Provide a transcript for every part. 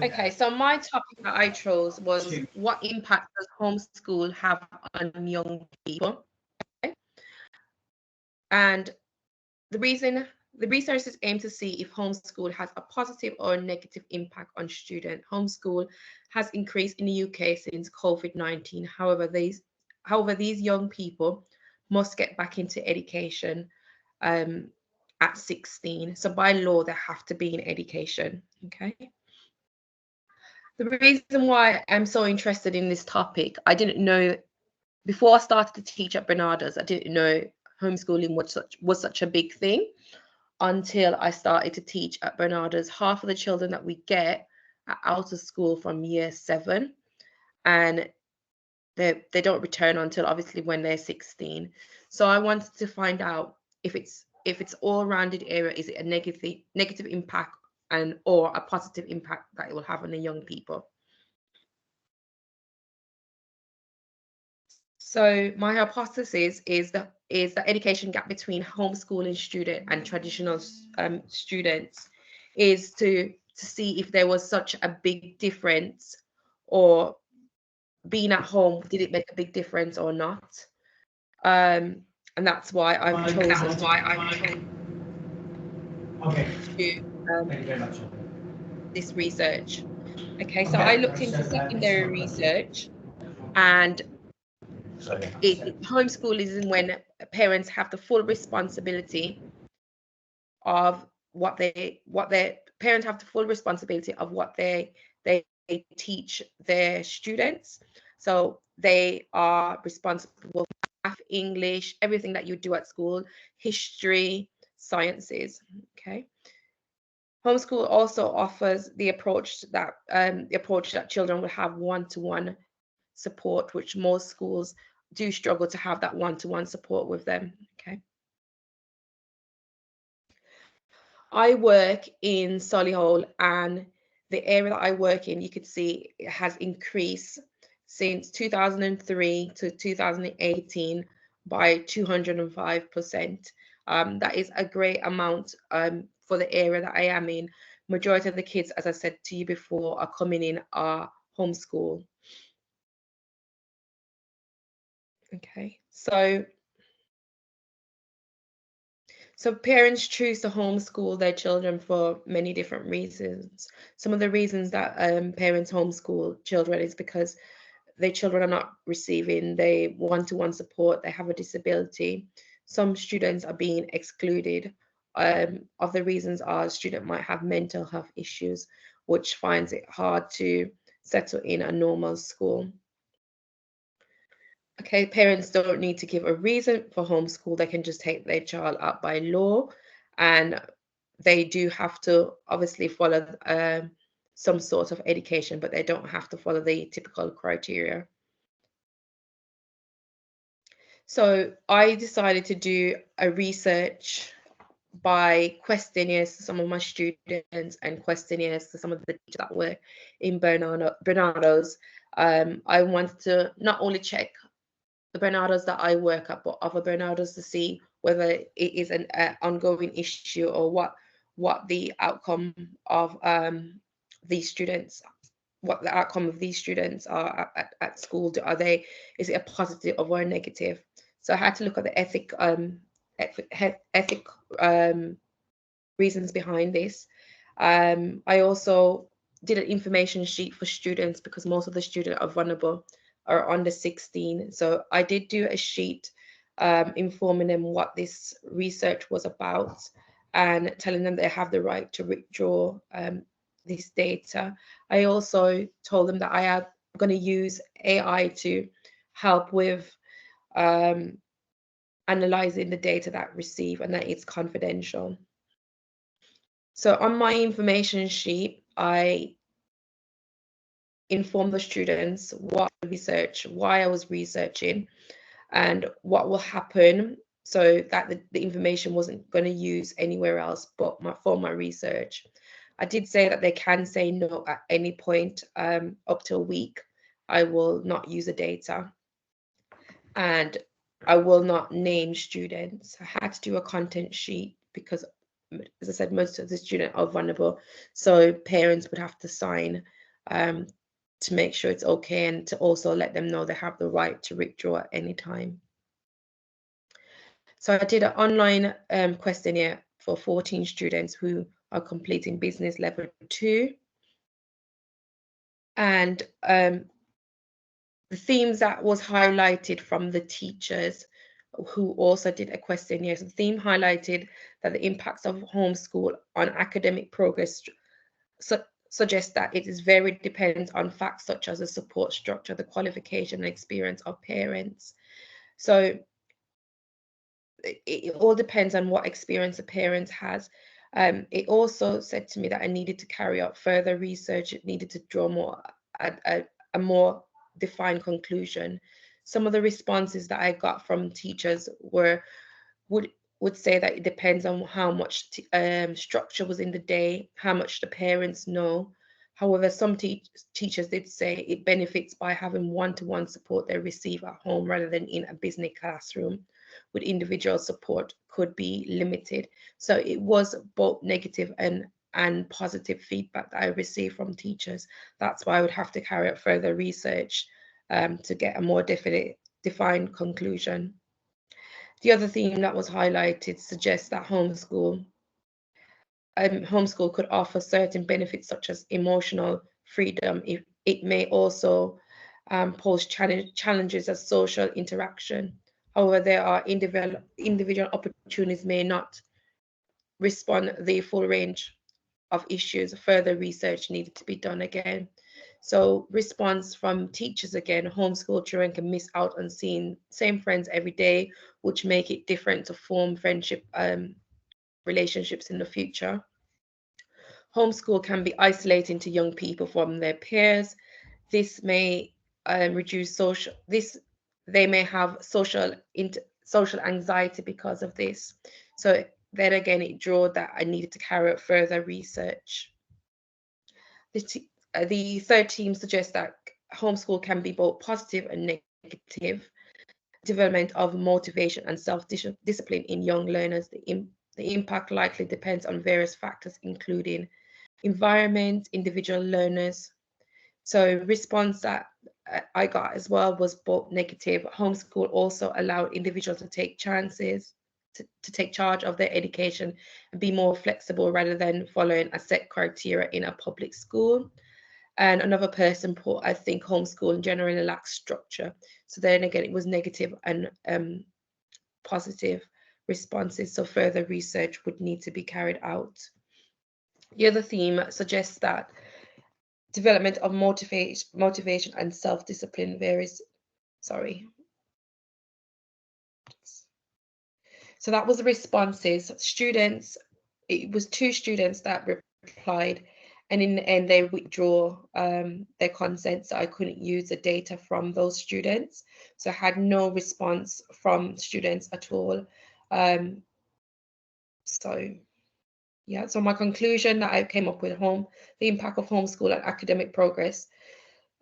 Okay, so my topic that I chose was what impact does homeschool have on young people? Okay. And the reason the researchers aim to see if homeschool has a positive or negative impact on students. Homeschool has increased in the UK since COVID-19. However, these young people must get back into education um, at 16. So by law, they have to be in education. Okay. The reason why I'm so interested in this topic, I didn't know before I started to teach at Bernardo's, I didn't know homeschooling was such a big thing until I started to teach at Bernardo's. Half of the children that we get are out of school from year 7, and they don't return until obviously when they're 16. So I wanted to find out if it's all rounded area, is it a negative impact and or a positive impact that it will have on the young people. So my hypothesis is the education gap between homeschooling student and traditional students is to see if there was such a big difference, or being at home, did it make a big difference or not? Um, and that's why I've chosen Okay, to thank um, you very much. this research. Okay, so I Okay, looked into secondary research, and homeschool is when parents have the full responsibility of what their parents have the full responsibility of what they teach their students. So they are responsible for math, English, everything that you do at school, history, sciences. Okay. Homeschool also offers the approach that children will have one-to-one support, which most schools do struggle to have that one-to-one support with them. Okay. I work in Solihull, and the area that I work in, you could see it has increased since 2003 to 2018 by 205%. That is a great amount for the area that I am in. Majority of the kids, as I said to you before, are coming in are homeschool. Okay, so parents choose to homeschool their children for many different reasons. Some of the reasons that parents homeschool children is because their children are not receiving the one-to-one support, they have a disability. Some students are being excluded. Of the reasons are student might have mental health issues, which finds it hard to settle in a normal school. Okay, parents don't need to give a reason for homeschool. They can just take their child out by law, and they do have to obviously follow some sort of education, but they don't have to follow the typical criteria. So I decided to do a research by questionnaires to some of my students and questionnaires to some of the teachers that work in Bernardo's. I wanted to not only check the Bernardos that I work at, but other Bernardos to see whether it is an ongoing issue, or what the outcome of these students, what the outcome of these students are at school. Are they, is it a positive or a negative? So I had to look at the ethic reasons behind this. I also did an information sheet for students because most of the students are vulnerable, are under 16. So I did do a sheet informing them what this research was about and telling them they have the right to withdraw this data. I also told them that I am going to use AI to help with um, analyzing the data that receive, and that it's confidential. So on my information sheet, I inform the students what research, why I was researching, and what will happen, so that the information wasn't going to use anywhere else but for my research. I did say that they can say no at any point up to a week. I will not use the data, and I will not name students. I had to do a content sheet because as I said, most of the students are vulnerable, so parents would have to sign to make sure it's okay, and to also let them know they have the right to withdraw at any time. So I did an online questionnaire for 14 students who are completing business level 2. And the themes that was highlighted from the teachers who also did a questionnaire. So the theme highlighted that the impacts of homeschool on academic progress suggests that it is very dependent on facts such as the support structure, the qualification and experience of parents. So it all depends on what experience the parent has. It also said to me that I needed to carry out further research. It needed to draw a more defined conclusion. Some of the responses that I got from teachers would say that it depends on how much structure was in the day, how much the parents know. However, some teachers did say it benefits by having one-to-one support they receive at home rather than in a business classroom, with individual support could be limited. So it was both negative and positive feedback that I received from teachers. That's why I would have to carry out further research to get a more defined conclusion. The other theme that was highlighted suggests that homeschool could offer certain benefits such as emotional freedom. It may also pose challenges as social interaction. However, there are individual opportunities may not respond the full range of issues. Further research needed to be done again. So response from teachers again, homeschool children can miss out on seeing same friends every day, which make it different to form friendship relationships in the future. Homeschool can be isolating to young people from their peers. This may reduce they may have social anxiety because of this. So then again, it drew that I needed to carry out further research. The third team suggests that homeschool can be both positive and negative. Development of motivation and self-discipline in young learners. The impact likely depends on various factors, including environment, individual learners. So response that I got as well was both negative. Homeschool also allowed individuals to take chances, to take charge of their education and be more flexible rather than following a set criteria in a public school. And another person put, I think homeschooling generally lacks structure. So then again, it was negative and positive responses. So further research would need to be carried out. The other theme suggests that development of motivation and self-discipline varies. Sorry. So that was the responses. Students, it was 2 students that replied, and in the end they withdraw their consent, so I couldn't use the data from those students. So I had no response from students at all. So yeah, so my conclusion that I came up with the impact of homeschool on academic progress.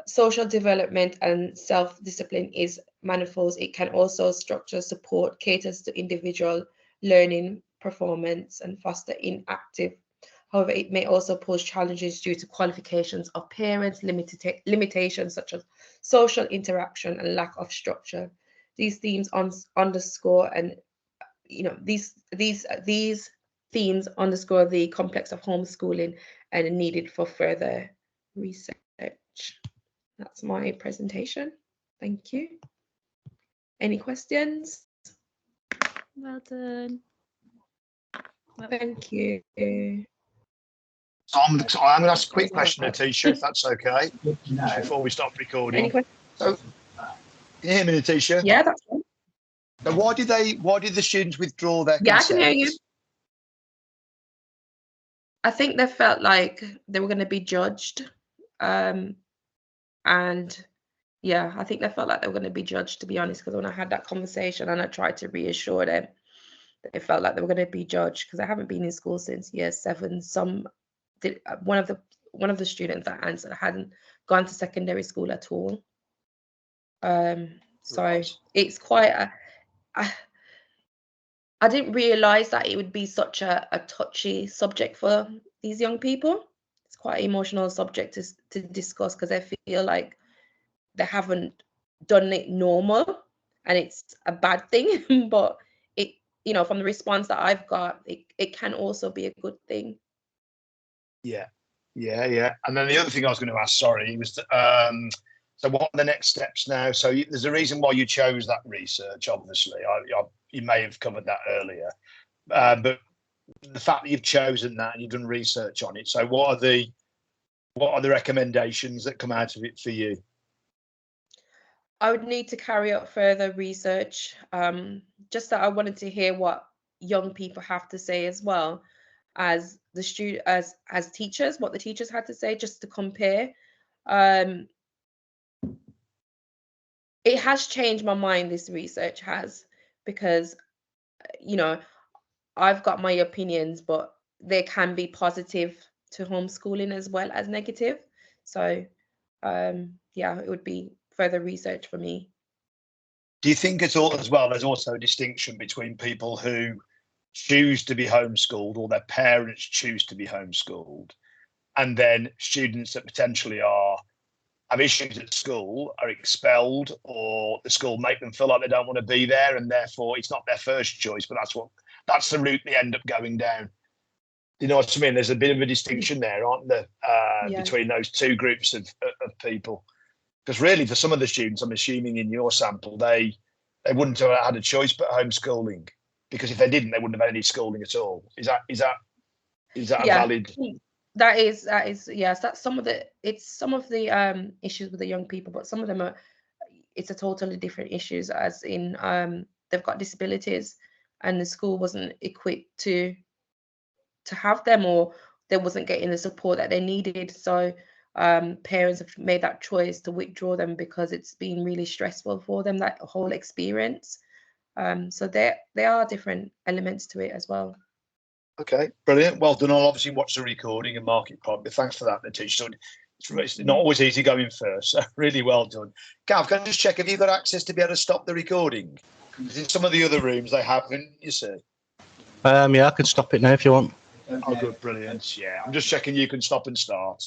Social development and self-discipline is manifold. It can also structure support, caters to individual learning performance and foster inactive. However, it may also pose challenges due to qualifications of parents, limitations such as social interaction and lack of structure. These themes underscore and these themes underscore the complex of homeschooling and needed for further research. That's my presentation. Thank you. Any questions? Well done. Thank you. So I'm going to ask a quick question, Natecia, if that's okay, before we stop recording. Any questions? So, can you hear me, Natecia? Yeah, that's fine. So why did the students withdraw their Yeah, consent? I can hear you. I think they felt like they were going to be judged. And yeah, I think they felt like they were going to be judged, to be honest, because when I had that conversation and I tried to reassure them, they felt like they were going to be judged because I haven't been in school since year 7. One of the students that answered hadn't gone to secondary school at all. So it's quite I didn't realise that it would be such a touchy subject for these young people. It's quite an emotional subject to discuss because I feel like they haven't done it normal and it's a bad thing. But it, you know, from the response that I've got, it can also be a good thing. Yeah. And then the other thing I was going to ask, sorry, was so what are the next steps now? So there's a reason why you chose that research, obviously. You may have covered that earlier. But the fact that you've chosen that and you've done research on it, so what are the recommendations that come out of it for you? I would need to carry out further research. Just that I wanted to hear what young people have to say as well as the student as teachers, what the teachers had to say, just to compare. It has changed my mind, this research has, because, you know, I've got my opinions, but there can be positive to homeschooling as well as negative. So, yeah, it would be further research for me. Do you think at all as well there's also a distinction between people who choose to be homeschooled or their parents choose to be homeschooled, and then students that potentially have issues at school, are expelled, or the school make them feel like they don't want to be there, and therefore it's not their first choice, but that's the route they end up going down. You know what I mean? There's a bit of a distinction there, aren't there, between those two groups of people? Because really, for some of the students, I'm assuming in your sample, they wouldn't have had a choice but homeschooling, because if they didn't, they wouldn't have had any schooling at all. Is that a valid? That is yes. That's some of the issues with the young people, but some of them it's a totally different issues, as in they've got disabilities and the school wasn't equipped to have them, or they wasn't getting the support that they needed. So parents have made that choice to withdraw them because it's been really stressful for them, that whole experience. So there are different elements to it as well. Okay, brilliant. Well done. I'll obviously watch the recording and mark it properly. Thanks for that, Natecia. So it's not always easy going first, so really well done. Gav, can I just check, have you got access to be able to stop the recording? Because in some of the other rooms they haven't, you see. Yeah, I can stop it now if you want. Oh, good, brilliant. Yeah, I'm just checking you can stop and start.